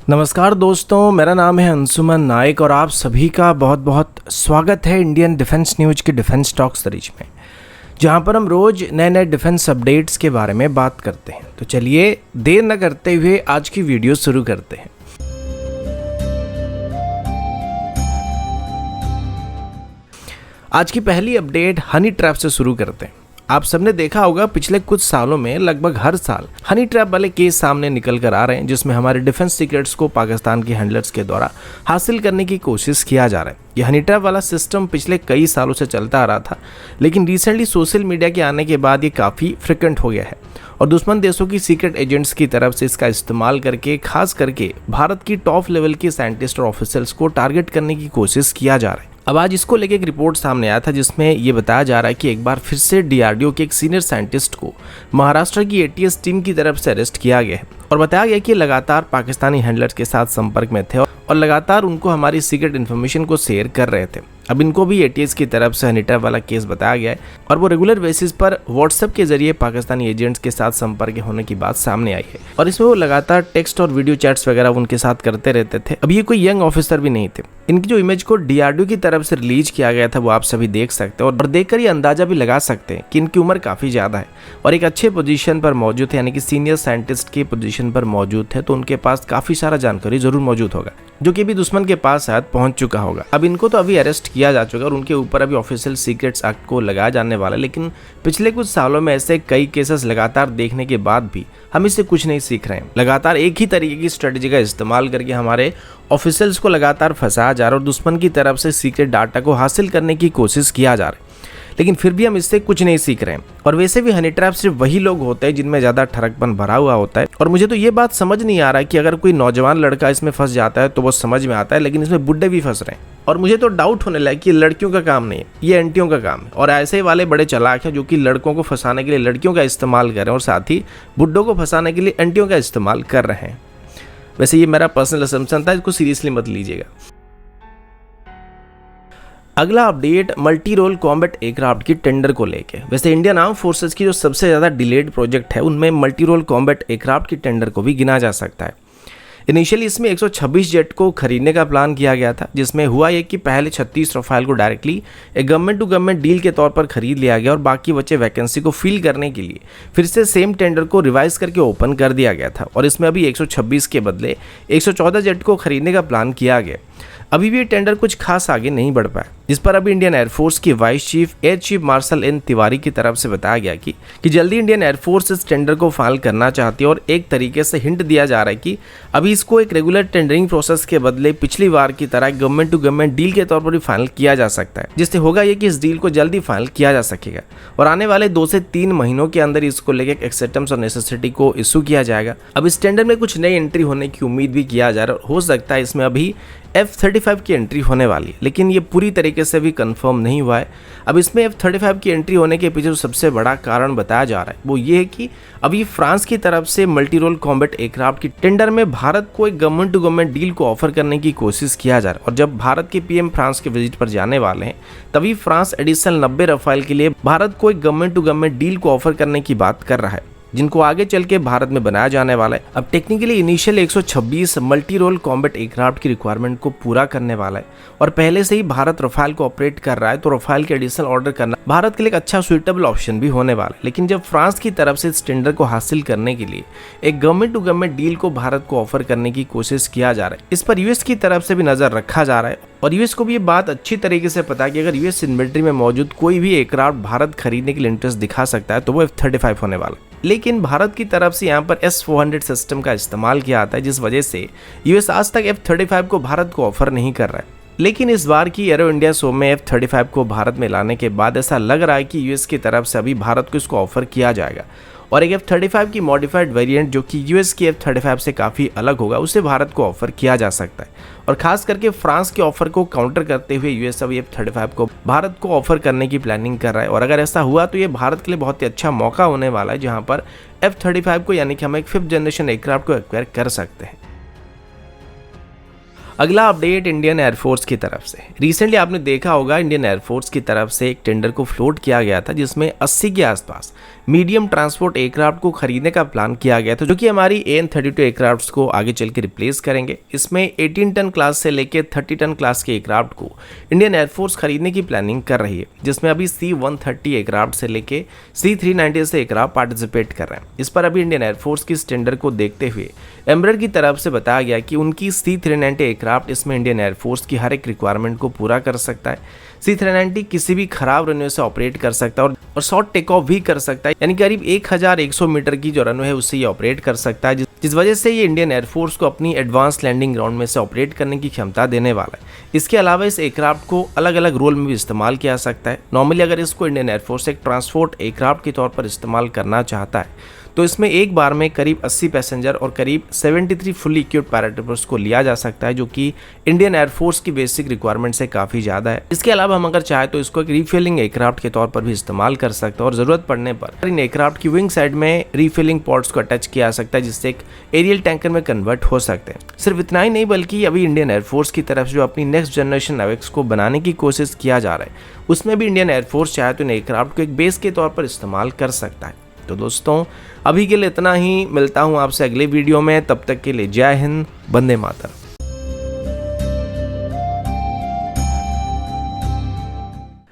नमस्कार दोस्तों, मेरा नाम है अंशुमन नायक और आप सभी का बहुत बहुत स्वागत है इंडियन डिफेंस न्यूज के डिफेंस टॉक सीरीज में, जहां पर हम रोज नए नए डिफेंस अपडेट्स के बारे में बात करते हैं। तो चलिए देर न करते हुए आज की वीडियो शुरू करते हैं। आज की पहली अपडेट हनी ट्रैप से शुरू करते हैं। आप सबने देखा होगा पिछले कुछ सालों में लगभग हर साल हनी ट्रैप वाले केस सामने निकल कर आ रहे हैं, जिसमें हमारे डिफेंस सीक्रेट्स को पाकिस्तान के हैंडलर्स के द्वारा हासिल करने की कोशिश किया जा रहा है। यह हनी ट्रैप वाला सिस्टम पिछले कई सालों से चलता आ रहा था, लेकिन रिसेंटली सोशल मीडिया के आने के बाद ये काफ़ी फ्रिक्वेंट हो गया है और दुश्मन देशों की सीक्रेट एजेंट्स की तरफ से इसका इस्तेमाल करके खास करके भारत की टॉप लेवल के साइंटिस्ट और ऑफिसर्स को टारगेट करने की कोशिश किया जा रहा है। अब आज इसको लेके एक रिपोर्ट सामने आया था, जिसमें ये बताया जा रहा है कि एक बार फिर से डीआरडीओ के एक सीनियर साइंटिस्ट को महाराष्ट्र की एटीएस टीम की तरफ से अरेस्ट किया गया है और बताया गया कि लगातार पाकिस्तानी हैंडलर्स के साथ संपर्क में थे और लगातार उनको हमारी सीक्रेट इन्फॉर्मेशन को शेयर कर रहे थे। अब इनको भी एटीएस की तरफ से हनी ट्रैप वाला केस बताया गया है और वो रेगुलर बेसिस पर व्हाट्सएप के जरिए पाकिस्तानी एजेंट्स के साथ संपर्क होने की बात सामने आई है और इसमें वो लगातार टेक्स्ट और वीडियो चैट्स वगैरह उनके साथ करते रहते थे। अब ये कोई यंग ऑफिसर भी नहीं थे। इनकी जो इमेज को डीआरडीओ की तरफ से रिलीज किया गया था वो आप सभी देख सकते हैं और देखकर ये अंदाजा भी लगा सकते हैं कि इनकी उम्र काफ़ी ज़्यादा है और एक अच्छे पोजीशन पर मौजूद है, यानी कि सीनियर साइंटिस्ट की पोजीशन पर मौजूद है, तो उनके पास काफ़ी सारा जानकारी जरूर मौजूद होगा जो कि अभी दुश्मन के पास शायद पहुंच चुका होगा। अब इनको तो अभी अरेस्ट किया जा चुका है और उनके ऊपर अभी ऑफिशियल सीक्रेट्स एक्ट को लगाया जाने वाला है, लेकिन पिछले कुछ सालों में ऐसे कई केसेस लगातार देखने के बाद भी हम इससे कुछ नहीं सीख रहे हैं। लगातार एक ही तरीके की स्ट्रेटजी का इस्तेमाल करके हमारे ऑफिसर्स को लगातार फंसाया जा रहा है और दुश्मन की तरफ से सीक्रेट डाटा को हासिल करने की कोशिश किया जा रहा है, लेकिन फिर भी हम इससे कुछ नहीं सीख रहे हैं। और वैसे भी हनी ट्रैप सिर्फ वही लोग होते हैं जिनमें ज़्यादा ठरकपन भरा हुआ होता है और मुझे तो ये बात समझ नहीं आ रहा है कि अगर कोई नौजवान लड़का इसमें फंस जाता है तो वो समझ में आता है, लेकिन इसमें बुड्ढे भी फंस रहे हैं और मुझे तो डाउट होने लगा कि लड़कियों का काम नहीं है, ये एंटियों का काम है। और ऐसे वाले बड़े चालाक हैं जो कि लड़कों को फंसाने के लिए लड़कियों का इस्तेमाल कर रहे हैं और साथ ही बुड्ढों को फंसाने के लिए एंटियों का इस्तेमाल कर रहे हैं। वैसे ये मेरा पर्सनल असम्पशन था, इसको सीरियसली मत लीजिएगा। अगला update multi role combat aircraft की टेंडर को लेके। वैसे इंडियन आर्म फोर्सेस की जो सबसे ज़्यादा डिलेड प्रोजेक्ट है उनमें मल्टी रोल कॉम्बैट एयरक्राफ्ट की टेंडर को भी गिना जा सकता है। इनिशियली इसमें 126 जेट को खरीदने का प्लान किया गया था, जिसमें हुआ ये कि पहले 36 रफाल को डायरेक्टली एक गवर्नमेंट टू गवर्नमेंट डील के तौर पर खरीद लिया गया और बाकी बचे वैकेंसी को फिल करने के लिए फिर से सेम टेंडर को रिवाइज करके ओपन कर दिया गया था और इसमें अभी 126 के बदले 114 जेट को खरीदने का प्लान किया गया। अभी भी ये टेंडर कुछ खास आगे नहीं बढ़ पाया, जिस पर अभी इंडियन एयरफोर्स की vice chief air chief marshal N Tiwari की तरफ से बताया गया कि जल्दी इंडियन एयरफोर्स इस टेंडर को फाइल करना चाहती है और एक तरीके से हिंट दिया जा रहा है कि अभी इसको एक रेगुलर टेंडरिंग प्रोसेस के बदले पिछली बार की तरह गवर्नमेंट टू गवर्नमेंट डील के तौर पर भी फाइनल किया जा सकता है, जिससे होगा ये कि इस डील को जल्दी फाइनल किया जा सकेगा और आने वाले 2 से 3 महीनों के अंदर इसको लेकर एक्सेप्टेंस और नेसेसिटी को इशू किया जाएगा। अब इस टेंडर में कुछ नई एंट्री होने की उम्मीद भी किया जा रहा है और हो सकता है इसमें अभी F-35 की एंट्री होने वाली है, लेकिन ये पूरी तरीके से भी कंफर्म नहीं हुआ है। अब इसमें F-35 की एंट्री होने के पीछे जो सबसे बड़ा कारण बताया जा रहा है वो ये है कि अभी फ्रांस की तरफ से मल्टी रोल कॉम्बैट एयरक्राफ्ट की टेंडर में भारत को एक गवर्नमेंट टू गवर्नमेंट डील को ऑफर करने की कोशिश किया जा रहा है और जब भारत के पीएम फ्रांस के विजिट पर जाने वाले हैं तभी फ्रांस एडिशनल 90 रफाल के लिए भारत को एक गवर्नमेंट टू गवर्नमेंट डील को ऑफर करने की बात कर रहा है, जिनको आगे चल के भारत में बनाया जाने वाला है। अब technically initial 126 multi role combat aircraft की रिक्वायरमेंट को पूरा करने वाला है और पहले से ही भारत रफाल को ऑपरेट कर रहा है, तो रफाल के एडिशनल ऑर्डर करना भारत के लिए एक अच्छा सुइटेबल ऑप्शन भी होने वाला है। लेकिन जब फ्रांस की तरफ से इस टेंडर को हासिल करने के लिए एक गवर्नमेंट टू गवर्नमेंट डील को भारत को ऑफर करने की कोशिश किया जा रहा है, इस पर यूएस की तरफ से भी नजर रखा जा रहा है और यूएस को भी ये बात अच्छी तरीके से पता है कि अगर यूएस इन्वेंट्री में मौजूद कोई भी एयरक्राफ्ट भारत खरीदने के लिए इंटरेस्ट दिखा सकता है तो वो F-35 होने वाला है। लेकिन भारत की तरफ से यहाँ पर S-400 सिस्टम का इस्तेमाल किया आता है, जिस वजह से यूएस आज तक F-35 को भारत को ऑफर नहीं कर रहा है। लेकिन इस बार की एरो इंडिया शो में F-35 को भारत में लाने के बाद ऐसा लग रहा है कि यूएस की तरफ से अभी भारत को इसको ऑफर किया जाएगा और एक F-35 की मॉडिफाइड वेरिएंट जो कि यूएस की F-35 से काफ़ी अलग होगा उसे भारत को ऑफर किया जा सकता है और खास करके फ्रांस के ऑफर को काउंटर करते हुए यूएस अभी F-35 को भारत को ऑफर करने की प्लानिंग कर रहा है और अगर ऐसा हुआ तो ये भारत के लिए बहुत ही अच्छा मौका होने वाला है, जहां पर F-35 को यानी कि हम एक 5th जनरेशन एयरक्राफ्ट को एक्वायर कर सकते हैं। अगला अपडेट इंडियन एयरफोर्स की तरफ से। रिसेंटली आपने देखा होगा इंडियन एयरफोर्स की तरफ से एक टेंडर को फ्लोट किया गया था जिसमें 80 के आसपास मीडियम ट्रांसपोर्ट एयरक्राफ्ट को खरीदने का प्लान किया गया था, जो कि हमारी AN-32 एयरक्राफ्ट को आगे चल के रिप्लेस करेंगे। इसमें 18 टन क्लास से लेकर 30 टन क्लास के एयरक्राफ्ट को इंडियन एयरफोर्स खरीदने की प्लानिंग कर रही है, जिसमें अभी C-130 एयरक्राफ्ट से लेके C-390 से एयरक्राफ्ट पार्टिसिपेट कर रहे हैं। इस पर अभी इंडियन एयरफोर्स की इस टेंडर को देखते हुए एम्ब्रेर की तरफ से बताया गया कि उनकी C-390 एयरक्राफ्ट इसमें इंडियन एयरफोर्स की हर एक रिक्वायरमेंट को पूरा कर सकता है। C-390 किसी भी खराब रनवे से ऑपरेट कर सकता है और शॉर्ट टेक ऑफ भी कर सकता है, यानी करीब 1100 मीटर की जो रनवे है उससे ये ऑपरेट कर सकता है, जिस वजह से ये इंडियन एयरफोर्स को अपनी एडवांस लैंडिंग ग्राउंड में से ऑपरेट करने की क्षमता देने वाला है। इसके अलावा इस एयरक्राफ्ट को अलग अलग रोल में भी इस्तेमाल किया जा सकता है। नॉर्मली अगर इसको इंडियन एयरफोर्स एक ट्रांसपोर्ट एयरक्राफ्ट के तौर पर इस्तेमाल करना चाहता है तो इसमें एक बार में करीब 80 पैसेंजर और करीब 73 फुली इक्विप्ड पैराट्रूपर्स को लिया जा सकता है, जो कि इंडियन एयरफोर्स की बेसिक रिक्वायरमेंट से काफ़ी ज़्यादा है। इसके अलावा हम अगर चाहे तो इसको एक रिफिलिंग एयरक्राफ्ट के तौर पर भी इस्तेमाल कर सकते हैं और ज़रूरत पड़ने पर इन एयरक्राफ्ट की विंग साइड में रिफिलिंग पॉड्स को अटैच किया जा सकता है, जिससे एक एरियल टैंकर में कन्वर्ट हो सकते हैं। सिर्फ इतना ही नहीं बल्कि अभी इंडियन एयरफोर्स की तरफ से जो अपनी नेक्स्ट जनरेशन AWACS को बनाने की कोशिश किया जा रहा है उसमें भी इंडियन एयरफोर्स चाहे तो इन एयरक्राफ्ट को एक बेस के तौर पर इस्तेमाल कर सकता है। तो दोस्तों अभी के लिए इतना ही, मिलता हूँ आपसे अगले वीडियो में, तब तक के लिए जय हिंद, वंदे मातरम।